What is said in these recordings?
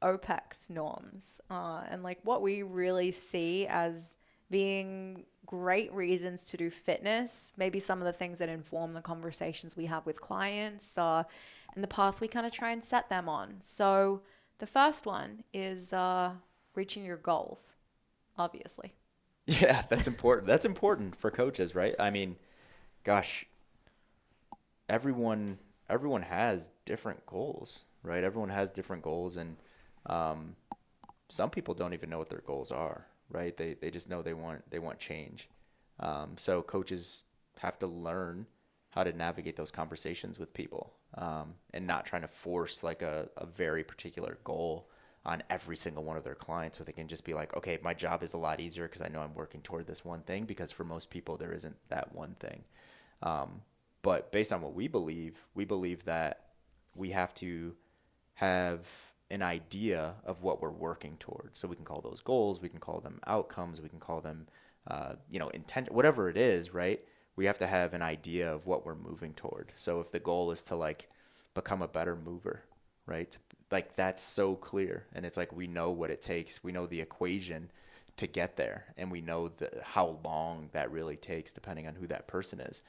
OPEX norms and like what we really see as being great reasons to do fitness, maybe some of the things that inform the conversations we have with clients and the path we kind of try and set them on. So the first one is reaching your goals, obviously. Yeah, that's important. That's important for coaches, right? I mean, gosh, everyone everyone has different goals, right? Everyone has different goals, and um, some people don't even know what their goals are, right? They just know they want change. So coaches have to learn how to navigate those conversations with people, and not trying to force like a very particular goal on every single one of their clients, so they can just be like, okay, my job is a lot easier because I know I'm working toward this one thing, because for most people there isn't that one thing. Um, but based on what we believe that we have to have an idea of what we're working toward. So we can call those goals, we can call them outcomes, we can call them, intent, whatever it is, right? We have to have an idea of what we're moving toward. So if the goal is to like become a better mover, right? Like that's so clear. And it's like we know what it takes, we know the equation to get there, and we know how long that really takes depending on who that person is.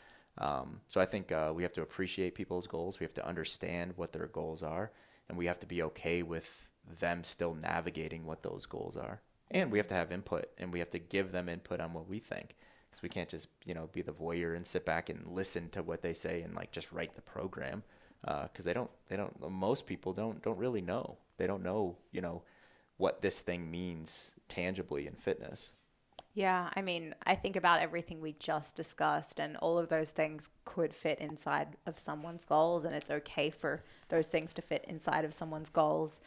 So I think we have to appreciate people's goals. We have to understand what their goals are, and we have to be okay with them still navigating what those goals are. And we have to have input, and we have to give them input on what we think, because we can't just be the voyeur and sit back and listen to what they say and like just write the program, because they don't most people don't really know. They don't know what this thing means tangibly in fitness. Yeah, I mean, I think about everything we just discussed, and all of those things could fit inside of someone's goals, and it's okay for those things to fit inside of someone's goals.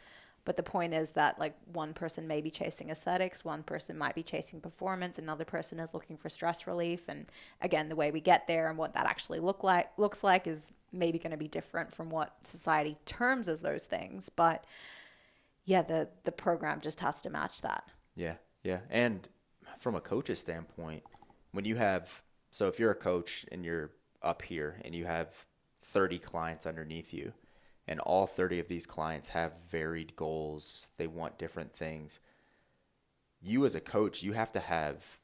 But the point is that, like, one person may be chasing aesthetics, one person might be chasing performance, another person is looking for stress relief. And again, the way we get there and what that actually looks like is maybe going to be different from what society terms as those things. But yeah, the program just has to match that. Yeah, yeah. And from a coach's standpoint, when you have, so if you're a coach and you're up here and you have 30 clients underneath you, and all 30 of these clients have varied goals, they want different things. You as a coach, you have to have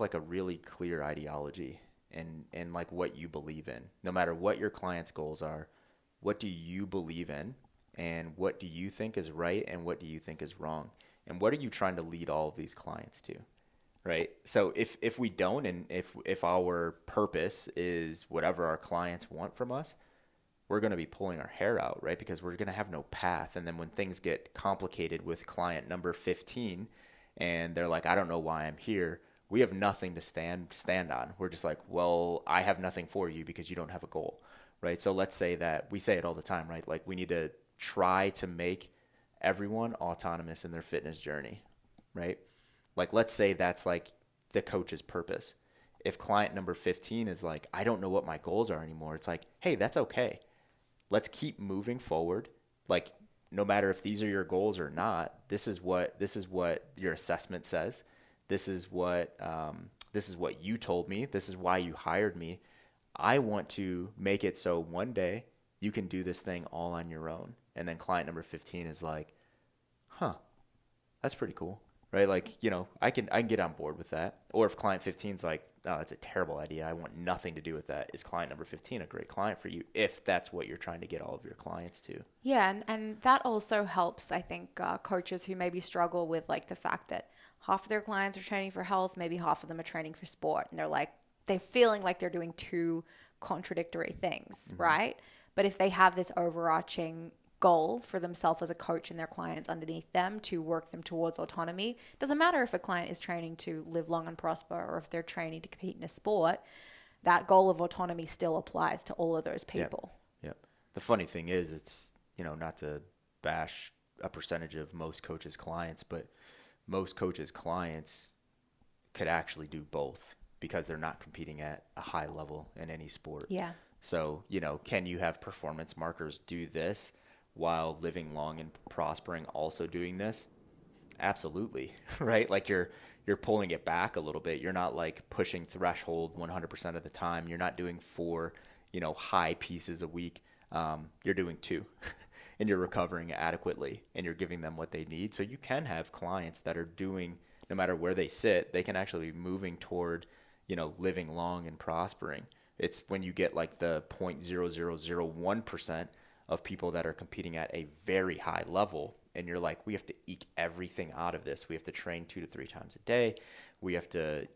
like a really clear ideology and like what you believe in. No matter what your clients' goals are, what do you believe in, and what do you think is right, and what do you think is wrong? And what are you trying to lead all of these clients to? Right? So if we don't, and if our purpose is whatever our clients want from us, we're going to be pulling our hair out, right? Because we're going to have no path. And then when things get complicated with client number 15 and they're like, I don't know why I'm here, we have nothing to stand on. We're just like, well, I have nothing for you because you don't have a goal, right? So let's say that we say it all the time, right? Like we need to try to make everyone autonomous in their fitness journey, right? Like let's say that's like the coach's purpose. If client number 15 is like, I don't know what my goals are anymore, it's like, hey, that's okay. Let's keep moving forward. Like no matter if these are your goals or not, this is what your assessment says. This is what you told me. This is why you hired me. I want to make it so one day you can do this thing all on your own. And then client number 15 is like, huh, that's pretty cool, right? Like, I can get on board with that. Or if client 15 is like, oh, that's a terrible idea, I want nothing to do with that, is client number 15 a great client for you if that's what you're trying to get all of your clients to? Yeah, and that also helps, I think, coaches who maybe struggle with like the fact that half of their clients are training for health, maybe half of them are training for sport, and they're feeling like they're doing two contradictory things, Mm-hmm. right? But if they have this overarching goal for themselves as a coach and their clients underneath them to work them towards autonomy, doesn't matter if a client is training to live long and prosper or if they're training to compete in a sport, that goal of autonomy still applies to all of those Yep. people. Yep. The funny thing is, it's, not to bash a percentage of most coaches' clients, but most coaches' clients could actually do both because they're not competing at a high level in any sport. Yeah. So, can you have performance markers do this while living long and prospering, also doing this? Absolutely. Right? Like you're pulling it back a little bit. You're not like pushing threshold 100% of the time. You're not doing four, high pieces a week. You're doing two. and you're recovering adequately and you're giving them what they need. So you can have clients that are doing, no matter where they sit, they can actually be moving toward, living long and prospering. It's when you get like the 0.0001% of people that are competing at a very high level, and you're like, we have to eke everything out of this. We have to train 2 to 3 times a day. We have to,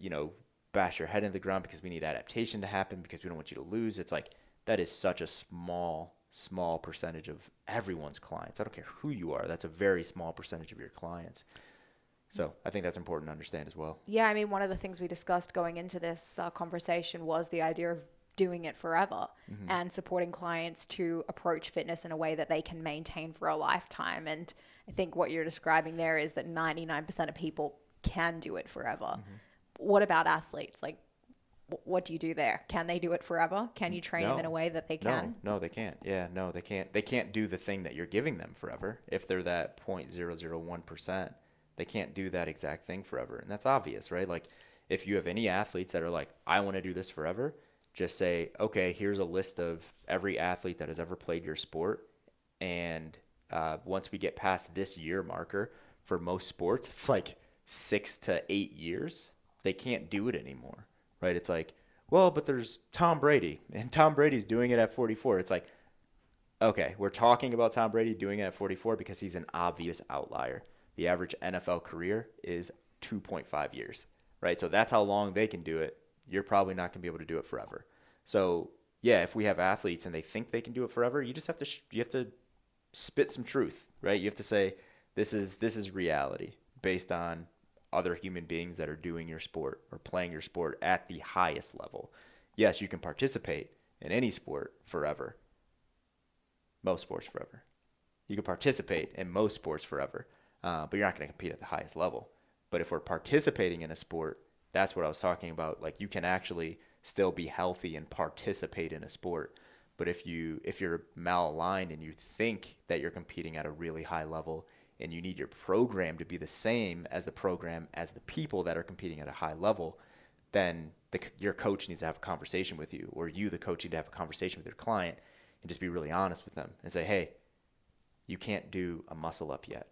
bash your head into the ground because we need adaptation to happen because we don't want you to lose. It's like, that is such a small percentage of everyone's clients. I don't care who you are. That's a very small percentage of your clients. So I think that's important to understand as well. Yeah, I mean, one of the things we discussed going into this conversation was the idea of doing it forever and supporting clients to approach fitness in a way that they can maintain for a lifetime. And I think what you're describing there is that 99% of people can do it forever. What about athletes? Like, what do you do there? Can they do it forever? Can you train them in a way that they can? No, they can't. Yeah, no, they can't. They can't do the thing that you're giving them forever. If they're that 0.001%, they can't do that exact thing forever. And that's obvious, right? Like, if you have any athletes that are like, I want to do this forever, just say, okay, here's a list of every athlete that has ever played your sport. And once we get past this year marker, for most sports, it's like 6 to 8 years. They can't do it anymore, right? It's like, well, but there's Tom Brady, and Tom Brady's doing it at 44. It's like, okay, we're talking about Tom Brady doing it at 44 because he's an obvious outlier. The average NFL career is 2.5 years, right? So that's how long they can do it. You're probably not going to be able to do it forever. So yeah, if we have athletes and they think they can do it forever, you just have to you have to spit some truth, right? You have to say this is reality based on other human beings that are doing your sport or playing your sport at the highest level. Yes, you can participate in any sport forever. Most sports forever. You can participate in most sports forever, but you're not going to compete at the highest level. But if we're participating in a sport, that's what I was talking about. Like, you can actually still be healthy and participate in a sport. But if you're malaligned and you think that you're competing at a really high level and you need your program to be the same as the program as the people that are competing at a high level, then your coach needs to have a conversation with you, or you, the coach, need to have a conversation with your client and just be really honest with them and say, hey, you can't do a muscle up yet.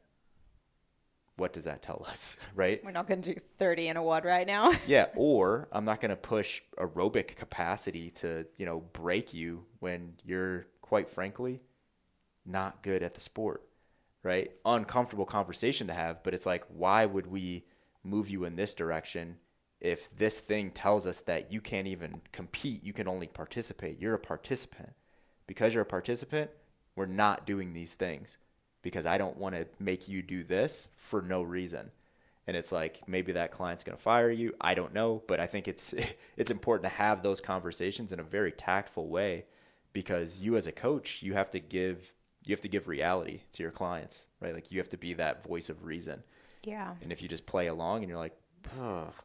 What does that tell us, right? We're not going to do 30 in a WOD right now. Yeah, or I'm not going to push aerobic capacity to, break you when you're, quite frankly, not good at the sport, right? Uncomfortable conversation to have, but it's like, why would we move you in this direction if this thing tells us that you can't even compete, you can only participate? You're a participant. Because you're a participant, we're not doing these things because I don't want to make you do this for no reason. And it's like, maybe that client's going to fire you. I don't know, but I think it's important to have those conversations in a very tactful way, because you as a coach, you have to give reality to your clients, right? Like, you have to be that voice of reason. Yeah. And if you just play along and you're like,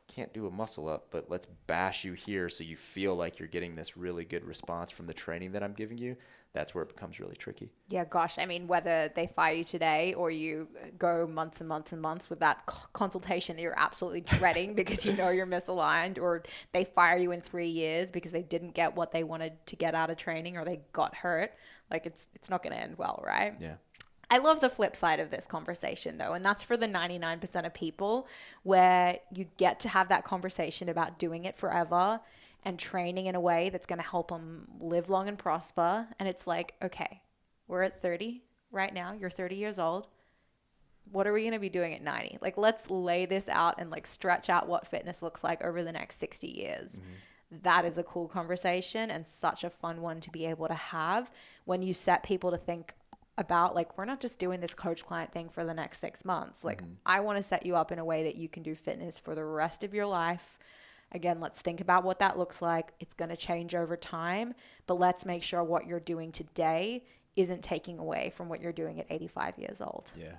can't do a muscle up, but let's bash you here so you feel like you're getting this really good response from the training that I'm giving you, that's where it becomes really tricky. Yeah, gosh. I mean, whether they fire you today or you go months and months and months with that consultation that you're absolutely dreading because you're misaligned, or they fire you in 3 years because they didn't get what they wanted to get out of training, or they got hurt, like it's not going to end well, right? Yeah. I love the flip side of this conversation, though, and that's for the 99% of people, where you get to have that conversation about doing it forever and training in a way that's going to help them live long and prosper. And it's like, okay, we're at 30 right now. You're 30 years old. What are we going to be doing at 90? Like, let's lay this out and like stretch out what fitness looks like over the next 60 years. Mm-hmm. That is a cool conversation and such a fun one to be able to have when you set people to think about, like, we're not just doing this coach client thing for the next 6 months. Like, I want to set you up in a way that you can do fitness for the rest of your life. Again, let's think about what that looks like. It's going to change over time, but let's make sure what you're doing today isn't taking away from what you're doing at 85 years old. Yeah.